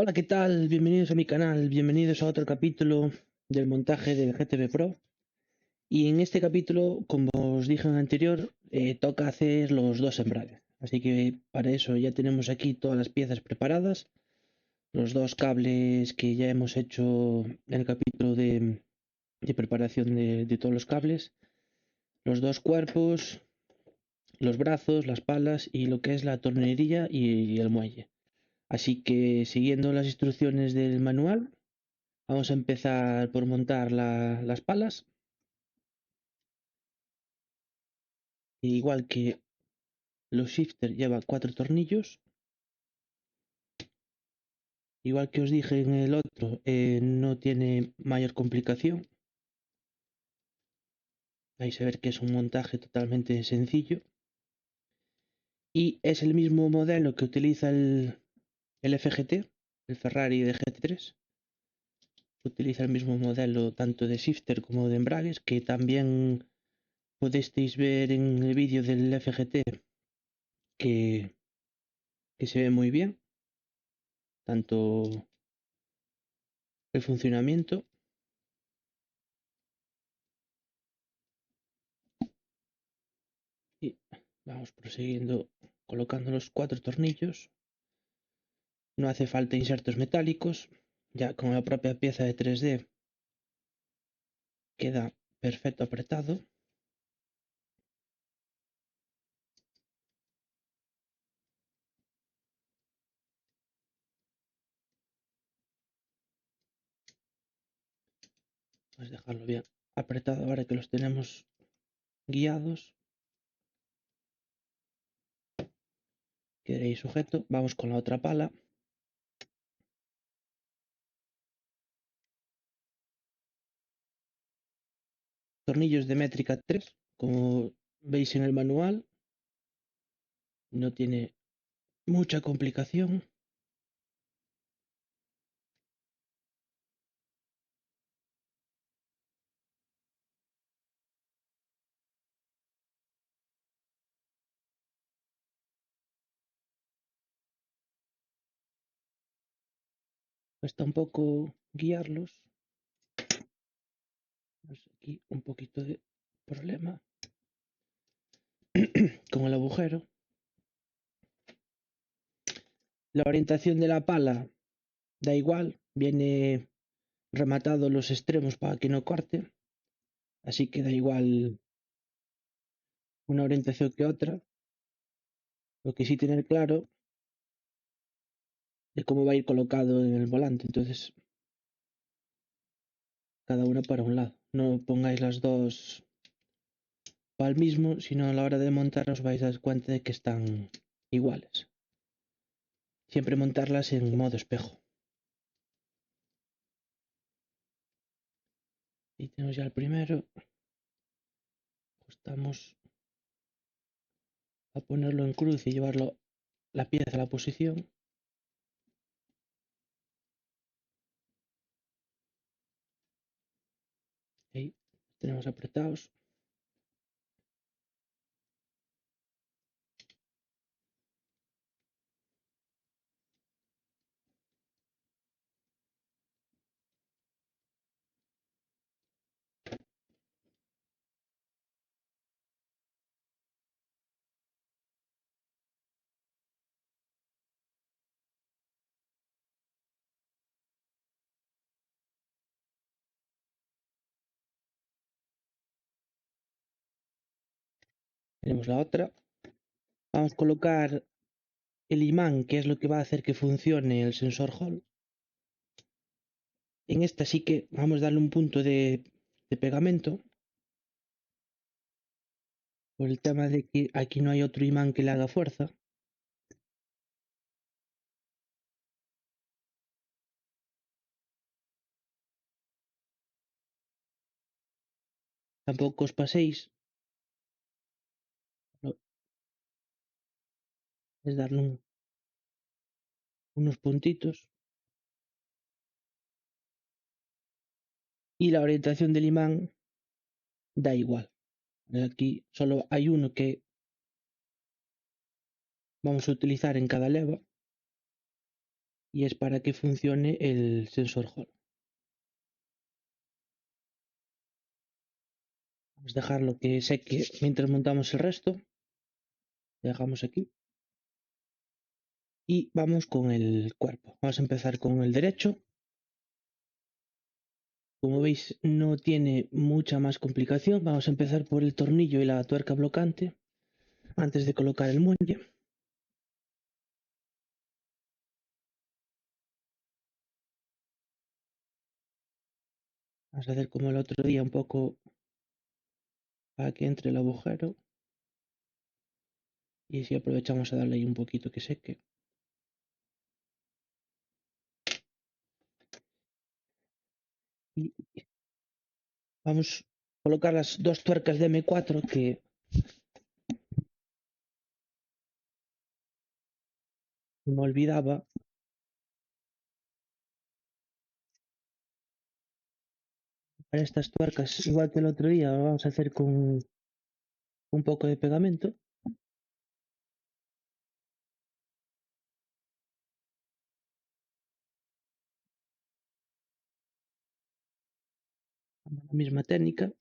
Hola, ¿qué tal? Bienvenidos a mi canal, bienvenidos a otro capítulo del montaje del GTB Pro. Y en este capítulo, como os dije en el anterior, toca hacer los dos embragues. Así que para eso ya tenemos aquí todas las piezas preparadas, los dos cables que ya hemos hecho en el capítulo de preparación de todos los cables, los dos cuerpos, los brazos, las palas y lo que es la tornillería y el muelle. Así que siguiendo las instrucciones del manual, vamos a empezar por montar las palas. Igual que los shifter lleva 4 tornillos. Igual que os dije en el otro, no tiene mayor complicación. Vais a ver que es un montaje totalmente sencillo. Y es el mismo modelo que utiliza el FGT, el Ferrari de GT3. Utiliza el mismo modelo tanto de shifter como de embragues, que también pudisteis ver en el vídeo del FGT que, que se ve muy bien, tanto el funcionamiento. Y vamos prosiguiendo colocando los 4 tornillos. No hace falta insertos metálicos, ya con la propia pieza de 3D queda perfecto apretado. Vamos a dejarlo bien apretado ahora que los tenemos guiados. Queréis sujeto. Vamos con la otra pala. Tornillos de métrica 3, como veis en el manual. No tiene mucha complicación. Cuesta un poco guiarlos. Aquí un poquito de problema con el agujero. La orientación de la pala da igual, viene rematado los extremos para que no corte, así que da igual una orientación que otra. Lo que sí tener claro es cómo va a ir colocado en el volante, entonces cada una para un lado. No pongáis las dos para el mismo, sino a la hora de montar os vais a dar cuenta de que están iguales. Siempre montarlas en modo espejo. Y tenemos ya el primero. Ajustamos a ponerlo en cruz y llevarlo la pieza a la posición. Ahí tenemos apretados. Tenemos la otra. Vamos a colocar el imán, que es lo que va a hacer que funcione el sensor Hall. En esta sí que vamos a darle un punto de pegamento, por el tema de que aquí no hay otro imán que le haga fuerza. Tampoco os paséis, no, es darle unos puntitos. Y la orientación del imán da igual. Aquí solo hay uno que vamos a utilizar en cada leva. y es para que funcione el sensor Hall. Vamos a dejarlo que seque mientras montamos el resto. Dejamos aquí. Y vamos con el cuerpo. Vamos a empezar con el derecho. Como veis, no tiene mucha más complicación. Vamos a empezar por el tornillo y la tuerca blocante antes de colocar el muelle. Vamos a hacer como el otro día, un poco para que entre el agujero. Y si aprovechamos a darle ahí un poquito que seque. Y vamos a colocar las dos tuercas de M4 que me olvidaba. Para estas tuercas, igual que el otro día, vamos a hacer con un poco de pegamento. La misma técnica.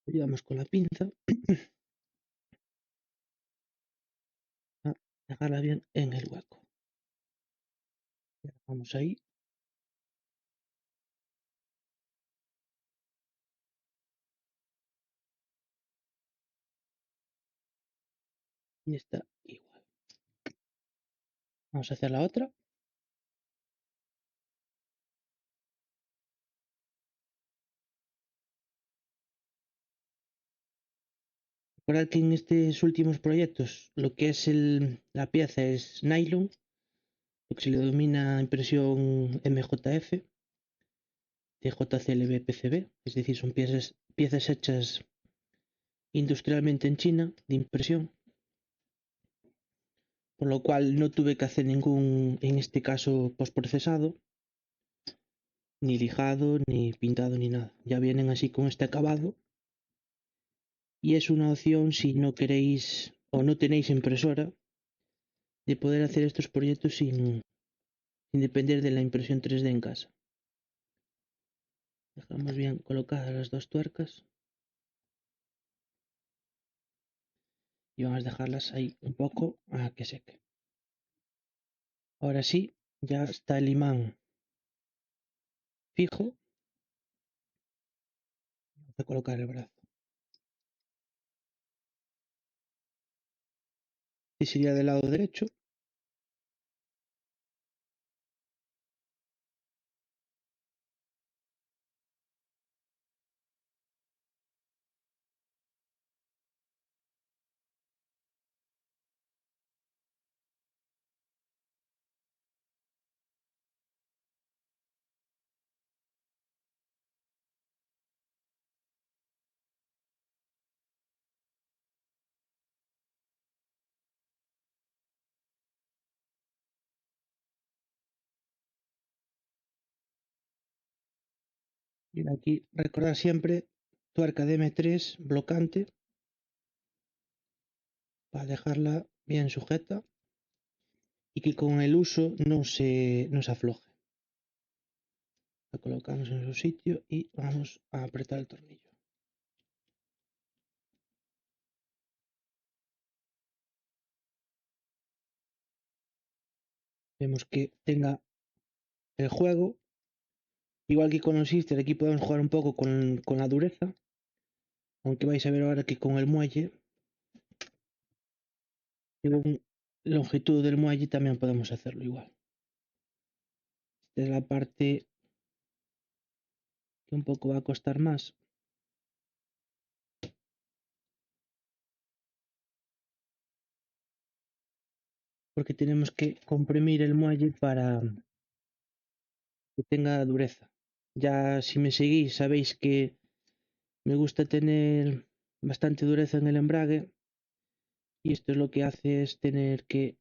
Ayudamos con la pinza a dejarla bien en el hueco. Vamos ahí. Y está igual. Vamos a hacer la otra. Recordad que en estos últimos proyectos lo que es la pieza es nylon, lo que se le denomina impresión MJF, TJCLB PCB, es decir, son piezas hechas industrialmente en China de impresión, por lo cual no tuve que hacer ningún, en este caso, postprocesado, ni lijado, ni pintado, ni nada. Ya vienen así con este acabado. Y es una opción si no queréis o no tenéis impresora de poder hacer estos proyectos sin depender de la impresión 3D en casa. Dejamos bien colocadas las dos tuercas y vamos a dejarlas ahí un poco a que seque. Ahora sí, ya está el imán fijo. Vamos a colocar el brazo. Y sería del lado derecho. Y aquí recordad siempre tuerca de M3 blocante para dejarla bien sujeta y que con el uso no se afloje. La colocamos en su sitio y vamos a apretar el tornillo. Vemos que tenga el juego. Igual que con los Sister, aquí podemos jugar un poco con la dureza. Aunque vais a ver ahora que con el muelle, según longitud del muelle, también podemos hacerlo igual. Esta es la parte que un poco va a costar más. porque tenemos que comprimir el muelle para que tenga dureza. Ya si me seguís sabéis que me gusta tener bastante dureza en el embrague y esto es lo que hace es tener que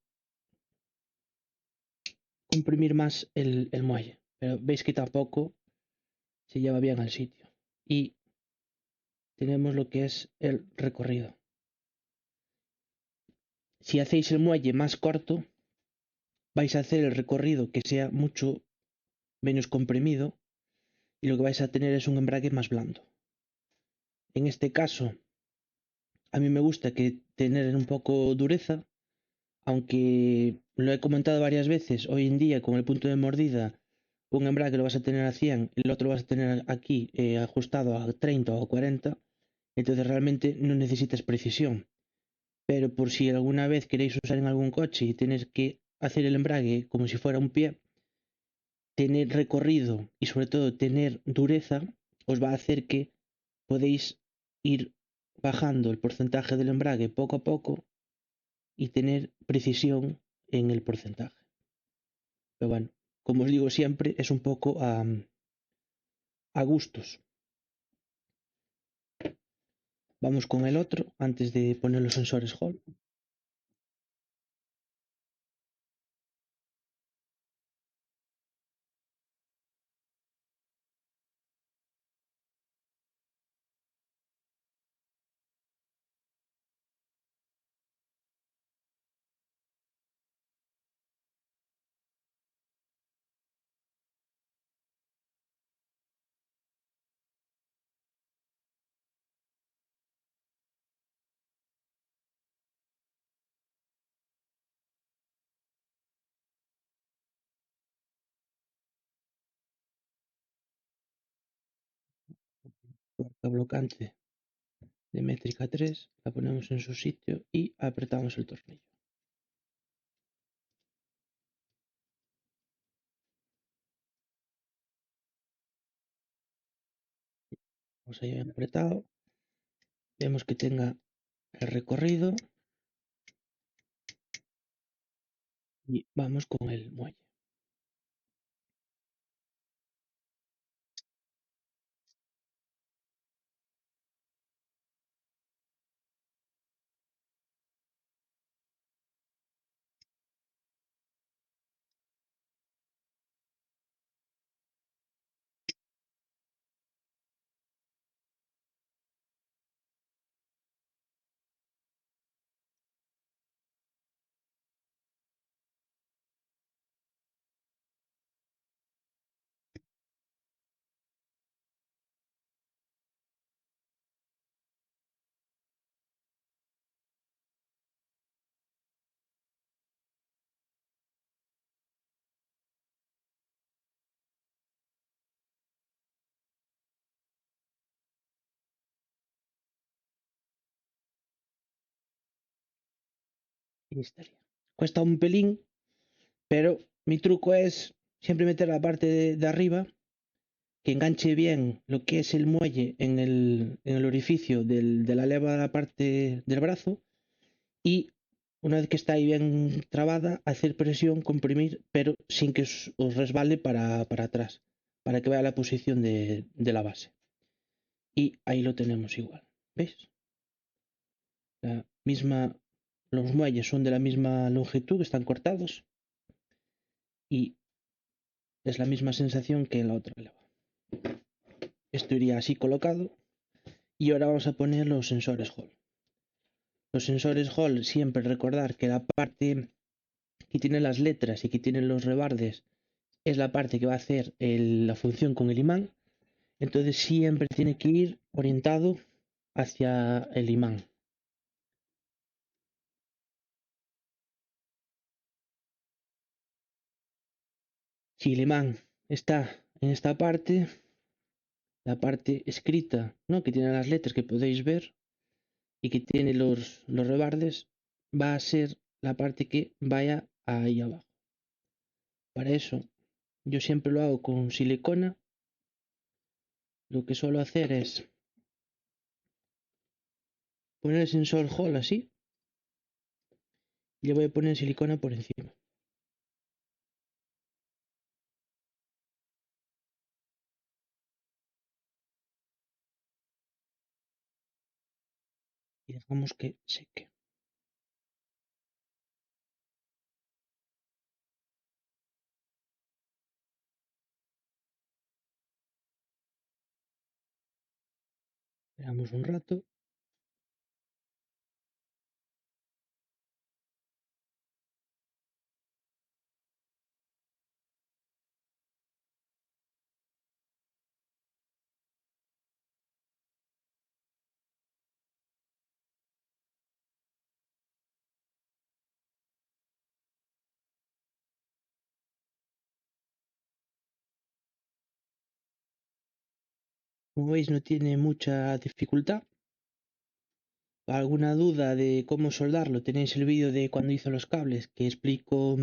comprimir más el muelle. Pero veis que tampoco se lleva bien al sitio. Y tenemos lo que es el recorrido. Si hacéis el muelle más corto, vais a hacer el recorrido que sea mucho menos comprimido y lo que vais a tener es un embrague más blando. En este caso, a mí me gusta que tener un poco dureza, aunque lo he comentado varias veces, hoy en día con el punto de mordida, un embrague lo vas a tener a 100, el otro lo vas a tener aquí ajustado a 30 o 40, entonces realmente no necesitas precisión. Pero por si alguna vez queréis usar en algún coche y tenéis que hacer el embrague como si fuera un pie, tener recorrido y sobre todo tener dureza os va a hacer que podéis ir bajando el porcentaje del embrague poco a poco y tener precisión en el porcentaje. Pero bueno, como os digo siempre, es un poco a gustos. Vamos con el otro antes de poner los sensores Hall. Puerta blocante de métrica 3, la ponemos en su sitio y apretamos el tornillo. Vamos ahí bien apretado, vemos que tenga el recorrido y vamos con el muelle. Y estaría. Cuesta un pelín, pero mi truco es siempre meter la parte de arriba, que enganche bien lo que es el muelle en el orificio de la leva de la parte del brazo y una vez que está ahí bien trabada, hacer presión, comprimir, pero sin que os resbale para atrás, para que vea la posición de la base. Y ahí lo tenemos igual, ¿veis? La misma, los muelles son de la misma longitud, están cortados y es la misma sensación que en la otra leva. Esto iría así colocado y ahora vamos a poner los sensores Hall. Los sensores Hall, siempre recordar que la parte que tiene las letras y que tiene los rebardes es la parte que va a hacer la función con el imán. Entonces siempre tiene que ir orientado hacia el imán. Si el imán está en esta parte, la parte escrita, ¿no?, que tiene las letras que podéis ver y que tiene los rebardes, va a ser la parte que vaya ahí abajo. Para eso yo siempre lo hago con silicona. Lo que suelo hacer es poner el sensor Hall así Le voy a poner silicona por encima. Y dejamos que seque. Esperamos un rato. Como veis, no tiene mucha dificultad. ¿Alguna duda de cómo soldarlo? Tenéis el vídeo de cuando hice los cables que explico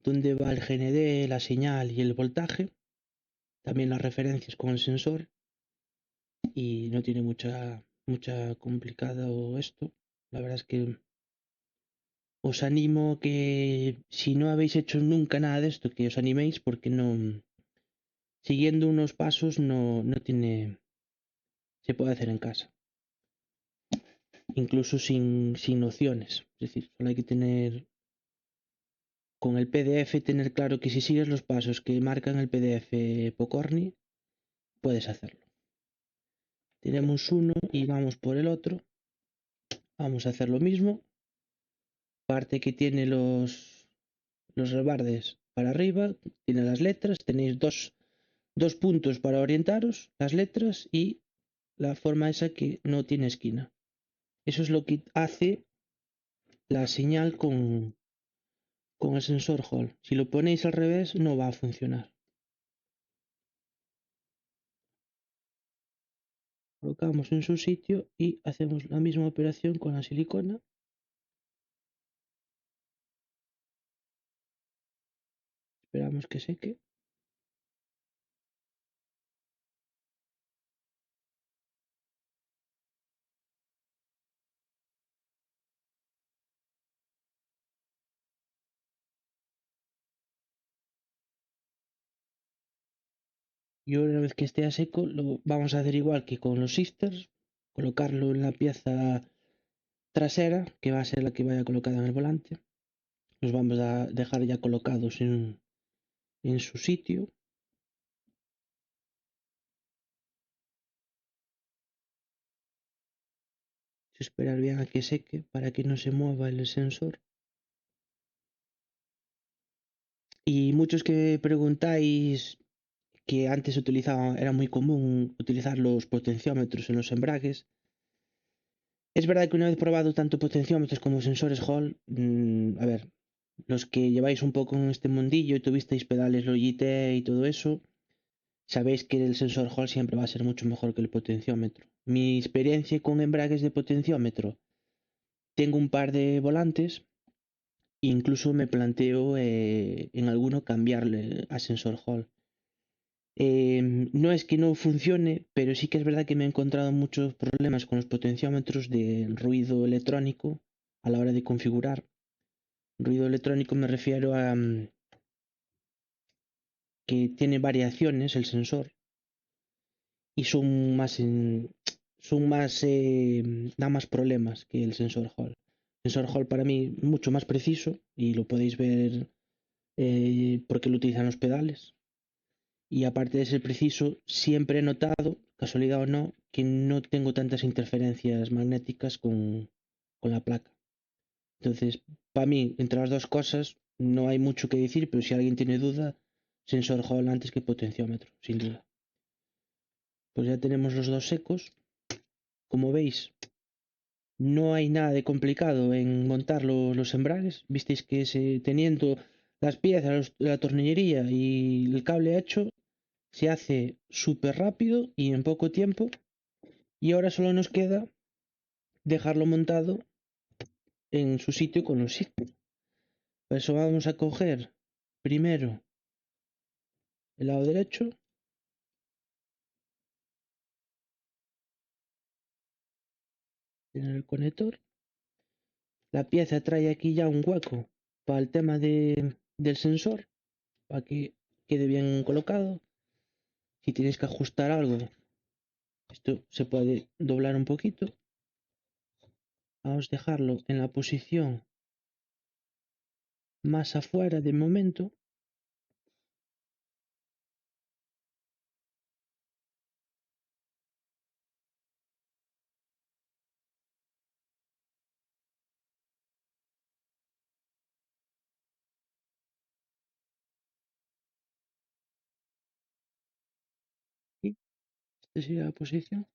dónde va el GND, la señal y el voltaje. También las referencias con el sensor. Y no tiene mucha complicado esto. La verdad es que os animo que si no habéis hecho nunca nada de esto, que os animéis porque no, siguiendo unos pasos se puede hacer en casa. Incluso sin nociones. Es decir, solo hay que tener, con el PDF, tener claro que si sigues los pasos que marcan el PDF Pocorni, puedes hacerlo. Tenemos uno y vamos por el otro. Vamos a hacer lo mismo. Parte que tiene los rebardes para arriba, tiene las letras, tenéis dos puntos para orientaros, las letras y la forma esa que no tiene esquina. Eso es lo que hace la señal con el sensor Hall. Si lo ponéis al revés no va a funcionar. Colocamos en su sitio y hacemos la misma operación con la silicona. Esperamos que seque. Y una vez que esté a seco, lo vamos a hacer igual que con los shifters, colocarlo en la pieza trasera, que va a ser la que vaya colocada en el volante. Los vamos a dejar ya colocados en su sitio. Esperar bien a que seque para que no se mueva el sensor. Y muchos que preguntáis que antes era muy común utilizar los potenciómetros en los embragues. Es verdad que una vez probado tanto potenciómetros como sensores Hall, a ver, los que lleváis un poco en este mundillo y tuvisteis pedales Logitech y todo eso, sabéis que el sensor Hall siempre va a ser mucho mejor que el potenciómetro. Mi experiencia con embragues de potenciómetro, tengo un par de volantes. Incluso me planteo en alguno cambiarle a sensor Hall. No es que no funcione, pero sí que es verdad que me he encontrado muchos problemas con los potenciómetros de ruido electrónico a la hora de configurar. Ruido electrónico me refiero a que tiene variaciones el sensor y da más problemas que el sensor Hall. El sensor Hall para mí mucho más preciso y lo podéis ver porque lo utilizan los pedales. Y aparte de ser preciso, siempre he notado, casualidad o no, que no tengo tantas interferencias magnéticas con la placa. Entonces, para mí, entre las dos cosas, no hay mucho que decir, pero si alguien tiene duda, sensor Hall antes que potenciómetro, sin duda. Pues ya tenemos los dos secos. Como veis, no hay nada de complicado en montar los embragues. Visteis que teniendo las piezas, la tornillería y el cable hecho, se hace súper rápido y en poco tiempo. Y ahora solo nos queda dejarlo montado en su sitio con los shifts. Por eso vamos a coger primero el lado derecho, tener el conector, La pieza trae aquí ya un hueco para el tema del sensor, para que quede bien colocado. Si tienes que ajustar algo, esto se puede doblar un poquito. Vamos a dejarlo en la posición más afuera de momento. Y esta sería la posición.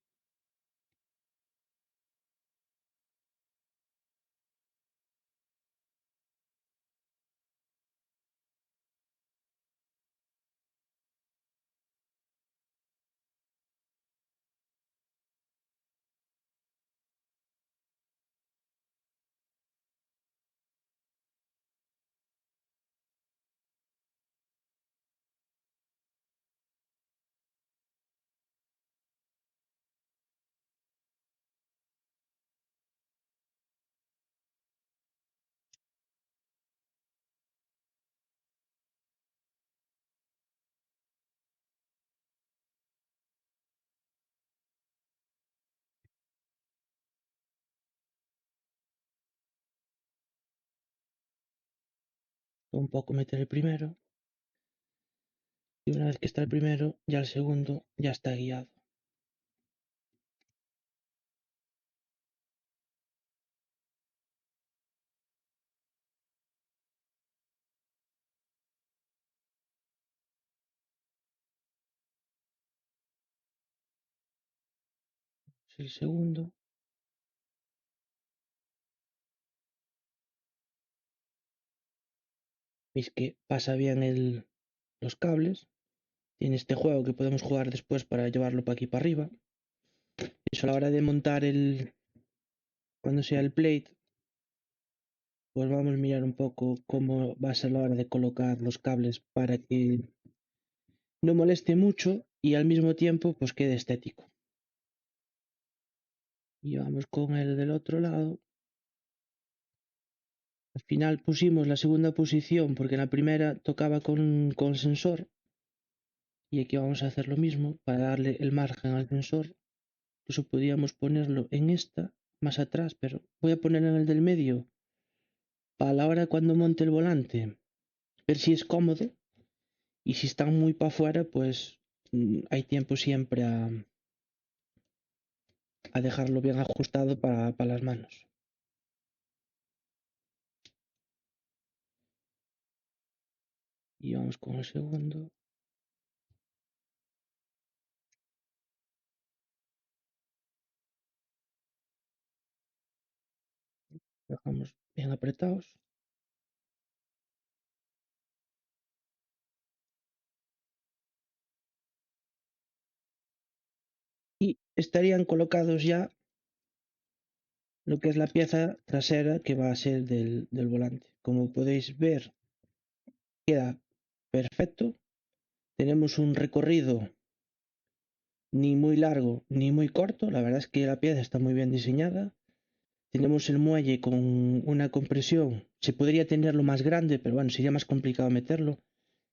Un poco meter el primero. Y una vez que está el primero, ya el segundo ya está guiado. Es el segundo. Veis que pasa bien los cables. Tiene este juego que podemos jugar después para llevarlo para aquí para arriba. Eso a la hora de montar cuando sea el plate, pues vamos a mirar un poco cómo va a ser la hora de colocar los cables para que no moleste mucho y al mismo tiempo pues quede estético. Y vamos con el del otro lado. Al final pusimos la segunda posición porque en la primera tocaba con el sensor. Y aquí vamos a hacer lo mismo para darle el margen al sensor. Incluso podríamos ponerlo en esta, más atrás, pero voy a ponerlo en el del medio para la hora cuando monte el volante, ver si es cómodo. Y si están muy para afuera, pues hay tiempo siempre a dejarlo bien ajustado para las manos. Y vamos con el segundo. Dejamos bien apretados. Y estarían colocados ya lo que es la pieza trasera que va a ser del volante. Como podéis ver, queda perfecto. Tenemos un recorrido ni muy largo ni muy corto. La verdad es que la pieza está muy bien diseñada. Tenemos el muelle con una compresión. Se podría tenerlo más grande, pero bueno, sería más complicado meterlo.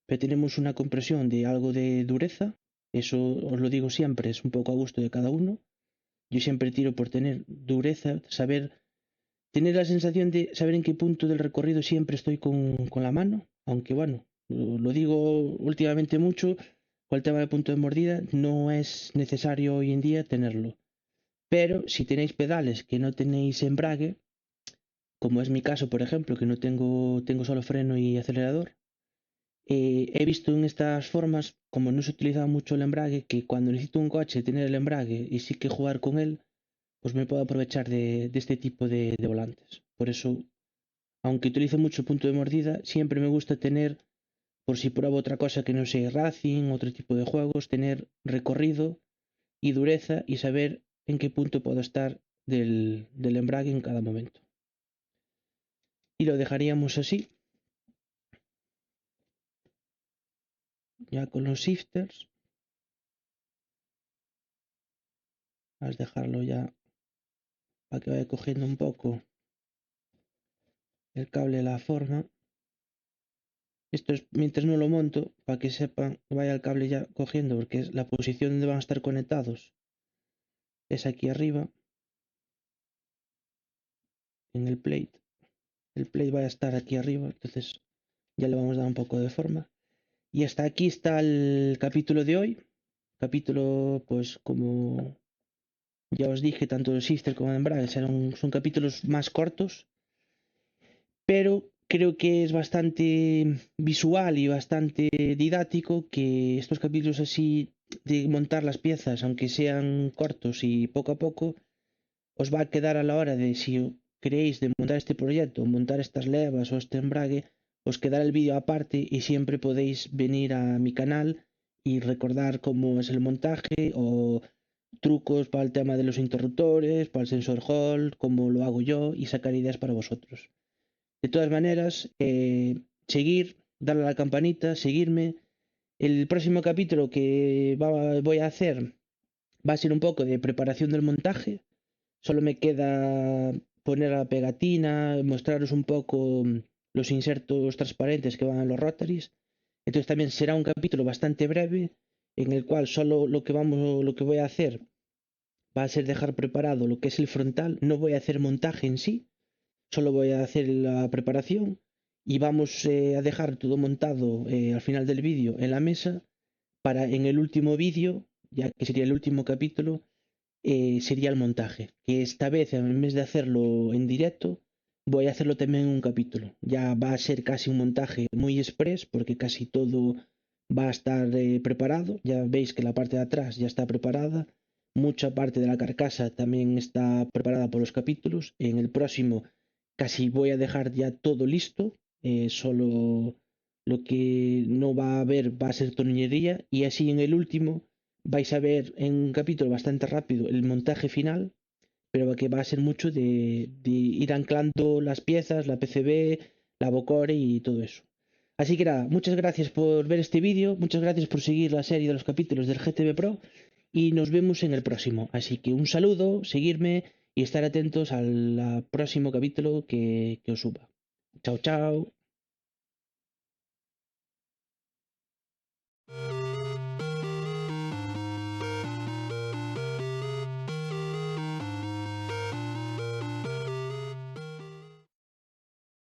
Pero tenemos una compresión de algo de dureza. Eso os lo digo siempre, es un poco a gusto de cada uno. Yo siempre tiro por tener dureza, tener la sensación de saber en qué punto del recorrido siempre estoy con la mano. Aunque bueno, lo digo últimamente mucho, con el tema del punto de mordida, no es necesario hoy en día tenerlo. Pero si tenéis pedales que no tenéis embrague, como es mi caso, por ejemplo, que no tengo solo freno y acelerador, he visto en estas formas, como no se utiliza mucho el embrague, que cuando necesito un coche tener el embrague y sí que jugar con él, pues me puedo aprovechar de este tipo de volantes. Por eso, aunque utilizo mucho punto de mordida, siempre me gusta tener, por si pruebo otra cosa que no sea Racing, otro tipo de juegos, tener recorrido y dureza y saber en qué punto puedo estar del embrague en cada momento. Y lo dejaríamos así, ya con los shifters. Vas a dejarlo ya para que vaya cogiendo un poco el cable de la forma. Esto es mientras no lo monto, para que sepan, vaya el cable ya cogiendo, porque es la posición donde van a estar conectados. Es aquí arriba, en el plate. El plate va a estar aquí arriba, entonces ya le vamos a dar un poco de forma. Y hasta aquí está el capítulo de hoy. Capítulo, pues como ya os dije, tanto de Sister como de Embrague son capítulos más cortos, pero creo que es bastante visual y bastante didáctico que estos capítulos así de montar las piezas, aunque sean cortos y poco a poco, os va a quedar a la hora de si queréis de montar este proyecto, montar estas levas o este embrague, os quedará el vídeo aparte y siempre podéis venir a mi canal y recordar cómo es el montaje o trucos para el tema de los interruptores, para el sensor Hall, cómo lo hago yo y sacar ideas para vosotros. De todas maneras, seguir, darle a la campanita, seguirme. El próximo capítulo que voy a hacer va a ser un poco de preparación del montaje. Solo me queda poner la pegatina, mostraros un poco los insertos transparentes que van en los rotaries. Entonces también será un capítulo bastante breve en el cual solo lo que voy a hacer va a ser dejar preparado lo que es el frontal. No voy a hacer montaje en sí, solo voy a hacer la preparación y vamos a dejar todo montado al final del vídeo en la mesa para en el último vídeo, ya que sería el último capítulo, sería el montaje. Que esta vez, en vez de hacerlo en directo, voy a hacerlo también en un capítulo. Ya va a ser casi un montaje muy express, porque casi todo va a estar preparado. Ya veis que la parte de atrás ya está preparada. Mucha parte de la carcasa también está preparada por los capítulos. En el próximo casi voy a dejar ya todo listo. Solo lo que no va a haber va a ser tornillería. Y así en el último vais a ver en un capítulo bastante rápido el montaje final, pero que va a ser mucho de ir anclando las piezas, la PCB, la Bocore y todo eso. Así que nada, muchas gracias por ver este vídeo, muchas gracias por seguir la serie de los capítulos del GTB Pro y nos vemos en el próximo. Así que un saludo, seguirme y estar atentos al próximo capítulo que os suba. Chao, chao.